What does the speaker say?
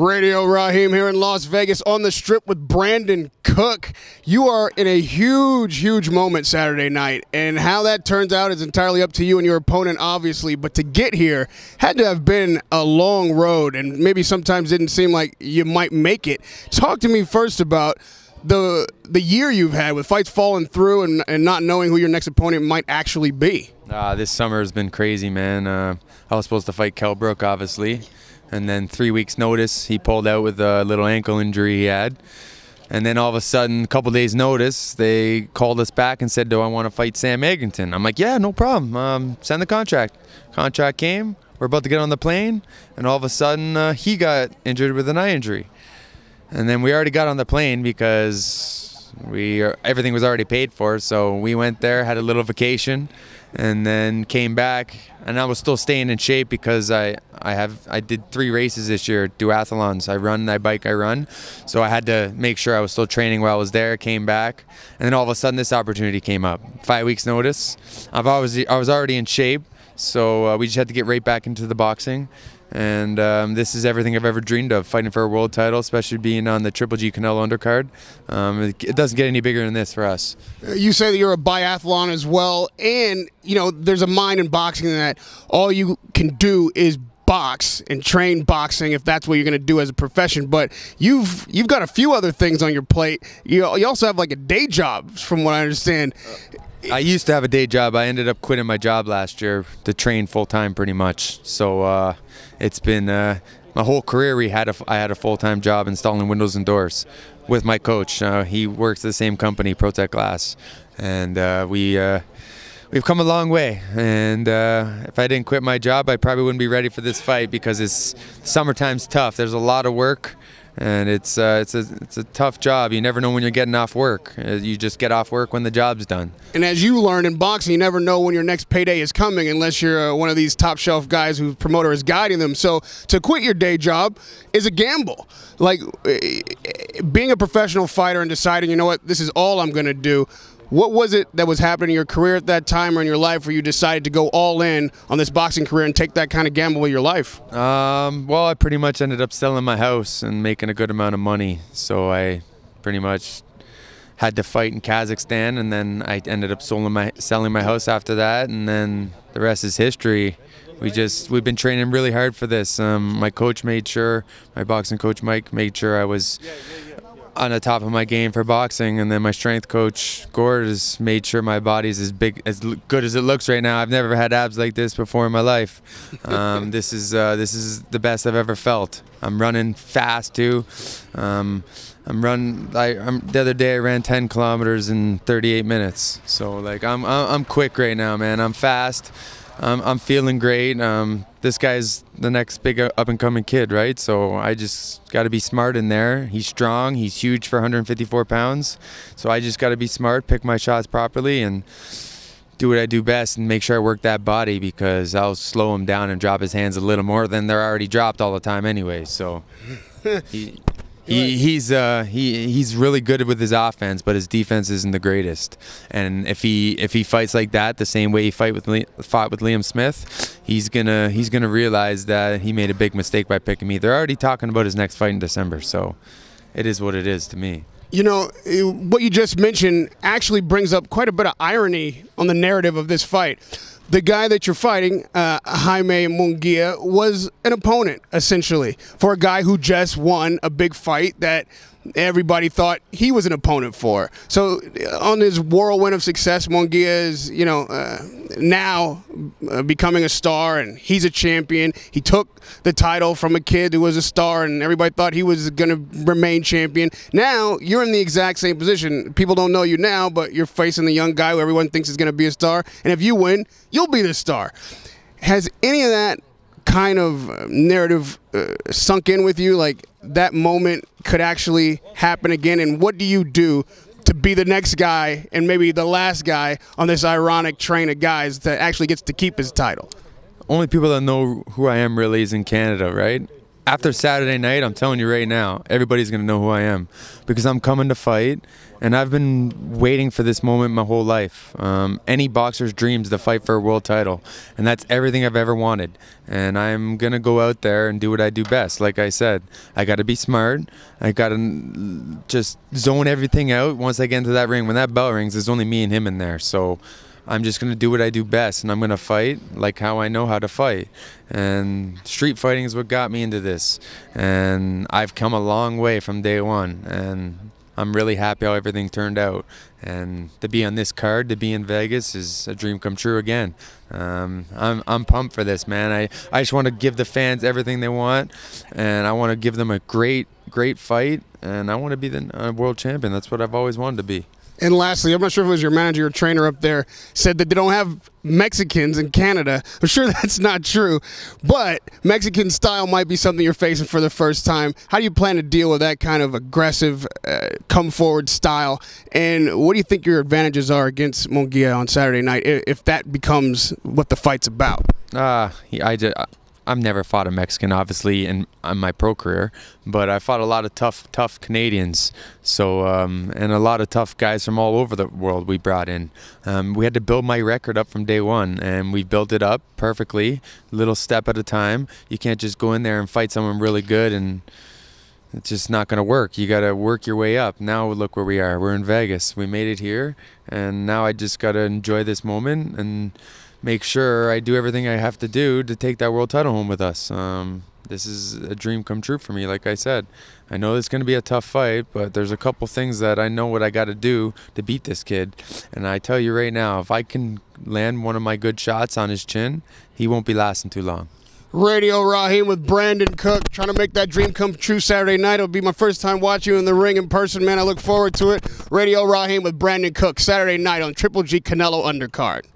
Radio Raheem here in Las Vegas on the Strip with Brandon Cook. You are in a huge moment Saturday night, and how that turns out is entirely up to you and your opponent, obviously, but to get here had to have been a long road, and maybe sometimes didn't seem like you might make it. Talk to me first about the year you've had with fights falling through and not knowing who your next opponent might actually be. This summer has been crazy, man. I was supposed to fight Kell Brook, obviously. And then 3 weeks notice, he pulled out with a little ankle injury he had. And then all of a sudden, a couple days notice, they called us back and said, do I want to fight Sam Egginton? I'm like, yeah, no problem. Send the contract. Contract came. We're about to get on the plane. And all of a sudden, he got injured with an eye injury. And then we already got on the plane because everything was already paid for. So we went there, had a little vacation, and then came back. And I was still staying in shape because I did 3 races this year, duathlons. I run, I bike, I run. So I had to make sure I was still training while I was there, came back. And then all of a sudden this opportunity came up. 5 weeks notice. I was already in shape, so we just had to get right back into the boxing. And this is everything I've ever dreamed of, fighting for a world title, especially being on the Triple G Canelo undercard. It doesn't get any bigger than this for us. You say that you're a biathlon as well, and you know there's a mind in boxing that all you can do is box and train boxing if that's what you're going to do as a profession. But you've got a few other things on your plate. You also have like a day job, from what I understand. I used to have a day job. I ended up quitting my job last year to train full-time pretty much. So it's been my whole career I had a full-time job installing windows and doors with my coach. He works at the same company, Protect Glass. And we've come a long way. And if I didn't quit my job, I probably wouldn't be ready for this fight because summertime's tough. There's a lot of work. And it's a tough job. You never know when you're getting off work. You just get off work when the job's done. And as you learned in boxing, you never know when your next payday is coming unless you're one of these top shelf guys whose promoter is guiding them. So to quit your day job is a gamble. Like being a professional fighter and deciding, you know what, this is all I'm going to do. What was it that was happening in your career at that time or in your life where you decided to go all in on this boxing career and take that kind of gamble with your life? Well, I pretty much ended up selling my house and making a good amount of money. So I pretty much had to fight in Kazakhstan, and then I ended up selling my house after that, and then the rest is history. We've been training really hard for this. My coach made sure, my boxing coach Mike made sure I was on the top of my game for boxing, and then my strength coach Gord has made sure my body's as good as it looks right now. I've never had abs like this before in my life. This is the best I've ever felt. I'm running fast too. The other day I ran 10 kilometers in 38 minutes. So like I'm quick right now, man. I'm fast. I'm feeling great. This guy's the next big up-and-coming kid, right? So I just got to be smart in there. He's strong. He's huge for 154 pounds. So I just got to be smart, pick my shots properly, and do what I do best and make sure I work that body, because I'll slow him down and drop his hands a little more than they're already dropped all the time anyway. So he's really good with his offense, but his defense isn't the greatest. And if he fights like that, the same way he fought with Liam Smith, he's gonna realize that he made a big mistake by picking me. They're already talking about his next fight in December, so it is what it is to me. You know, what you just mentioned actually brings up quite a bit of irony on the narrative of this fight. The guy that you're fighting, Jaime Mungia, was an opponent, essentially, for a guy who just won a big fight that everybody thought he was an opponent for. So on his whirlwind of success, Mungia is, you know, now becoming a star, and he's a champion. He took the title from a kid who was a star, and everybody thought he was going to remain champion. Now you're in the exact same position. People don't know you now, but you're facing the young guy who everyone thinks is going to be a star. And if you win, you'll be the star. Has any of that kind of narrative sunk in with you, like that moment could actually happen again? And what do you do to be the next guy and maybe the last guy on this ironic train of guys that actually gets to keep his title? Only people that know who I am really is in Canada, right? after Saturday night, I'm telling you right now, everybody's going to know who I am because I'm coming to fight, and I've been waiting for this moment my whole life. Any boxer's dreams to fight for a world title, and that's everything I've ever wanted. And I'm going to go out there and do what I do best. Like I said, I got to be smart. I got to just zone everything out once I get into that ring. When that bell rings, there's only me and him in there. So I'm just going to do what I do best, and I'm going to fight like how I know how to fight. And street fighting is what got me into this. And I've come a long way from day one, and I'm really happy how everything turned out. And to be on this card, to be in Vegas, is a dream come true again. I'm pumped for this, man. I just want to give the fans everything they want, and I want to give them a great fight, and I want to be the world champion. That's what I've always wanted to be. And lastly, I'm not sure if it was your manager or trainer up there, said that they don't have Mexicans in Canada. I'm sure that's not true, but Mexican style might be something you're facing for the first time. How do you plan to deal with that kind of aggressive, come-forward style? And what do you think your advantages are against Mungia on Saturday night if that becomes what the fight's about? I've never fought a Mexican, obviously, in my pro career, but I fought a lot of tough Canadians. So, and a lot of tough guys from all over the world we brought in. We had to build my record up from day one, and we built it up perfectly, little step at a time. You can't just go in there and fight someone really good, and it's just not going to work. You got to work your way up. Now look where we are. We're in Vegas. We made it here, and now I just got to enjoy this moment and make sure I do everything I have to do to take that world title home with us. This is a dream come true for me, like I said. I know it's going to be a tough fight, but there's a couple things that I know what I got to do to beat this kid. And I tell you right now, if I can land one of my good shots on his chin, he won't be lasting too long. Radio Raheem with Brandon Cook, trying to make that dream come true Saturday night. It'll be my first time watching you in the ring in person, man. I look forward to it. Radio Raheem with Brandon Cook, Saturday night on Triple G Canelo Undercard.